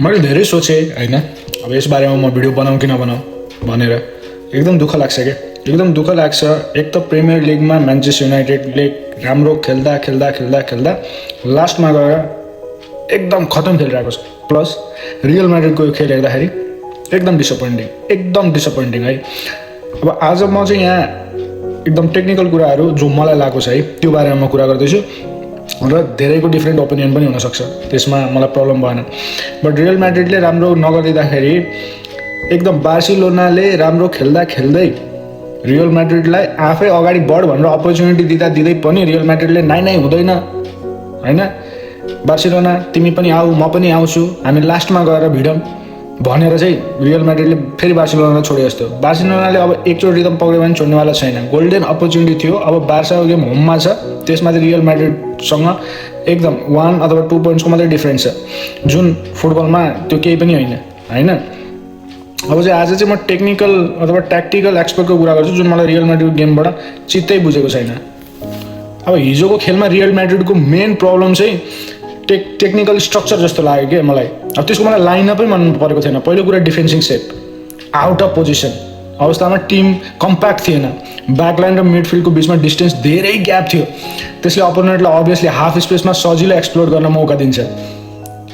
मैले धेरै सोचेँ होइन, अब यसबारेमा म भिडियो बनाऊँ कि नबनाऊँ भनेर। एकदम दुःख लाग्छ क्या, एकदम दुःख लाग्छ। एक त प्रिमियर लिगमा म्यान्चेस्टर युनाइटेडले राम्रो खेल्दा खेल्दा खेल्दा खेल्दा लास्टमा गएर एकदम खतम खेलिरहेको छ। प्लस रियल म्याड्रिडको यो खेल हेर्दाखेरि एकदम डिसपोइन्टिङ है। अब आज म चाहिँ यहाँ एकदम टेक्निकल कुराहरू जो मलाई लागेको छ है त्यो बारेमा म कुरा गर्दैछु र धेरैको डिफ्रेन्ट ओपिनियन पनि हुनसक्छ, त्यसमा मलाई प्रब्लम भएन। बट रियल म्याड्रिडले राम्रो नगरिदिँदाखेरि एकदम बार्सिलोनाले राम्रो खेल्दा खेल्दै रियल म्याड्रिडलाई आफै अगाडि बढ भनेर अपर्च्युनिटी दिँदै पनि रियल म्याड्रिडले नाइ हुँदैन होइन, बार्सिलोना तिमी पनि आऊ म पनि आउँछु हामी लास्टमा गएर भिडौँ भनेर चाहिँ रियल म्याड्रिडले फेरि बार्सिलोनालाई छोडे जस्तो। बार्सिलोनाले अब एकचोटि रिदम पक्रियो भने छोड्नेवाला छैन। गोल्डन अपर्च्युनिटी थियो, अब बार्साको गेम होममा छ, त्यसमा चाहिँ रियल म्याड्रिडसँग एकदम 1 अथवा 2 पोइन्ट्सको मात्रै डिफ्रेन्स छ, जुन फुटबलमा त्यो केही पनि होइन। अब चाहिँ आज चाहिँ म टेक्निकल अथवा ट्याक्टिकल एक्सपर्टको कुरा गर्छु, जुन मलाई रियल म्याड्रिड गेमबाट चित्तै बुझेको छैन। अब हिजोको खेलमा रियल म्याड्रिडको मेन प्रब्लम चाहिँ टेक्निकल स्ट्रक्चर जस्तो लाग्यो क्या मलाई। अब त्यसको मलाई लाइनअपै मन परेको थिएन। पहिलो कुरा डिफेन्सिङ सेप आउट अफ पोजिसन अवस्थामा, टिम कम्प्याक्ट थिएन, ब्याकलाइन र मिडफिल्डको बिचमा डिस्टेन्स धेरै ग्याप थियो, त्यसले अपोनेन्टलाई अभियसली हाफ स्पेसमा सजिलो एक्सप्लोर गर्न मौका दिन्छ।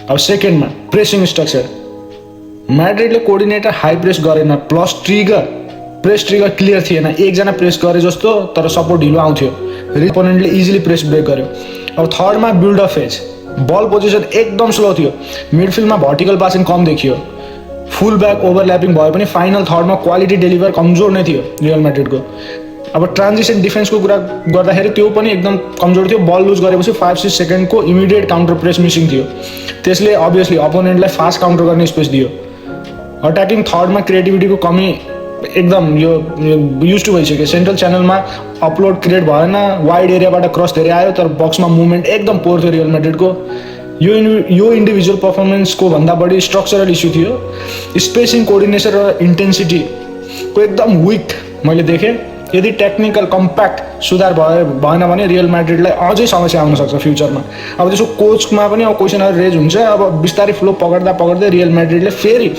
अब सेकेन्डमा प्रेसिङ स्ट्रक्चर, म्याड्रिडले कोअर्डिनेटर हाई प्रेस गरेन, प्लस प्रेस ट्रिगर क्लियर थिएन, एकजना प्रेस गरे जस्तो तर सपोर्ट ढिलो आउँथ्यो, अपोनेन्टले इजिली प्रेस ब्रेक गर्यो। अब थर्डमा build up phase, ball position एकदम स्लो थियो, मिडफिल्डमा भर्टिकल पासिङ कम देखियो, फुल ब्याक ओभरल्यापिङ भए पनि फाइनल थर्डमा क्वालिटी डेलिभर कमजोर नै थियो रियल म्याड्रिडको। अब ट्रान्जिसन डिफेन्सको कुरा गर्दाखेरि त्यो पनि एकदम कमजोर थियो, बल लुज गरेपछि 5-6 सेकेन्डको इमिडिएट काउन्टर प्रेस मिसिङ थियो, त्यसले अभियसली अपोनेन्टलाई फास्ट काउन्टर गर्ने स्पेस दियो। अट्याकिङ थर्डमा क्रिएटिभिटीको कमी एकदम यो युज टु भइसक्यो। सेन्ट्रल च्यानलमा अपलोड क्रिएट भएन, वाइड एरियाबाट क्रस धेरै आयो तर बक्समा मुभमेन्ट एकदम पोर थियो रियल म्याड्रिडको। यो इन्डिभिजुअल पर्फर्मेन्सको भन्दा बढी स्ट्रक्चरल इस्यु थियो, स्पेसिङ कोअर्डिनेसन र इन्टेन्सिटीको एकदम विक मैले देखेँ। यदि टेक्निकल कम्प्याक्ट सुधार भएन भने रियल म्याड्रिडलाई अझै समस्या आउन सक्छ फ्युचरमा। अब त्यसको कोचमा पनि अब क्वेसनहरू रेज हुन्छ। अब बिस्तारै फ्लो पकड्दै रियल म्याड्रिडले फेरि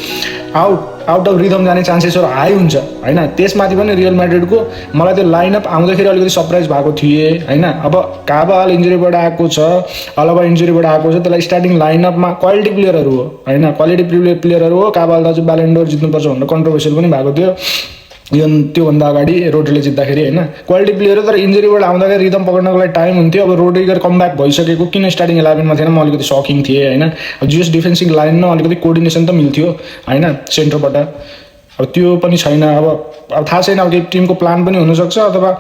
आउट अफ रिदम जाने चान्सेसहरू हाई हुन्छ होइन। त्यसमाथि पनि रियल म्याड्रिडको मलाई त्यो लाइनअप आउँदाखेरि अलिकति सरप्राइज भएको थिएँ होइन। अब काबाल इन्जुरीबाट आएको छ, अलावा इन्जुरीबाट आएको छ, त्यसलाई स्टार्टिङ लाइनअपमा क्वालिटी प्लेयरहरू हो होइन, क्वालिटी प्लेयरहरू हो। काबाल दाजु ब्यालेन्डोर जित्नुपर्छ भनेर कन्ट्रोभर्सियल पनि भएको थियो त्योभन्दा अगाडि रोड्रीले जित्दाखेरि होइन, क्वालिटी प्लेयर हो। तर इन्जुरीबाट आउँदाखेरि रिदम पक्र्नको लागि टाइम हुन्थ्यो। अब रोड्रीगर कमब्याक भइसकेको, किन स्टार्टिङ 11मा थिएन म अलिकति सकिङ थिएँ होइन। अब जिएस डिफेन्सिङ लाइनमा अलिकति कोअर्डिनेसन त मिल्थ्यो होइन सेन्टरबाट, अब त्यो पनि छैन। अब थाहा छैन, अब टिमको प्लान पनि हुनसक्छ अथवा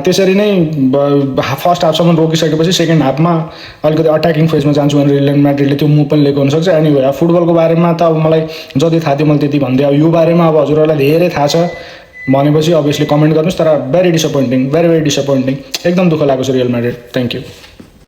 त्यसरी नै फर्स्ट हाफसम्म रोकिसकेपछि सेकेन्ड हाफमा अलिकति अट्याकिङ फेजमा जान्छु भनेर रियल म्याड्रिडले त्यो मुभ पनि लिएको हुनसक्छ। एनिवे अब फुटबलको बारेमा त अब मलाई जति थाहा थियो मैले त्यति भनिदिएँ। अब यो बारेमा अब हजुरहरूलाई धेरै थाहा छ भनेपछि अभियसली कमेन्ट गर्नुहोस्, तर भेरी डिसपोइन्टिङ, एकदम दुःख लागेको छ रियल म्याड्रिड। Thank you.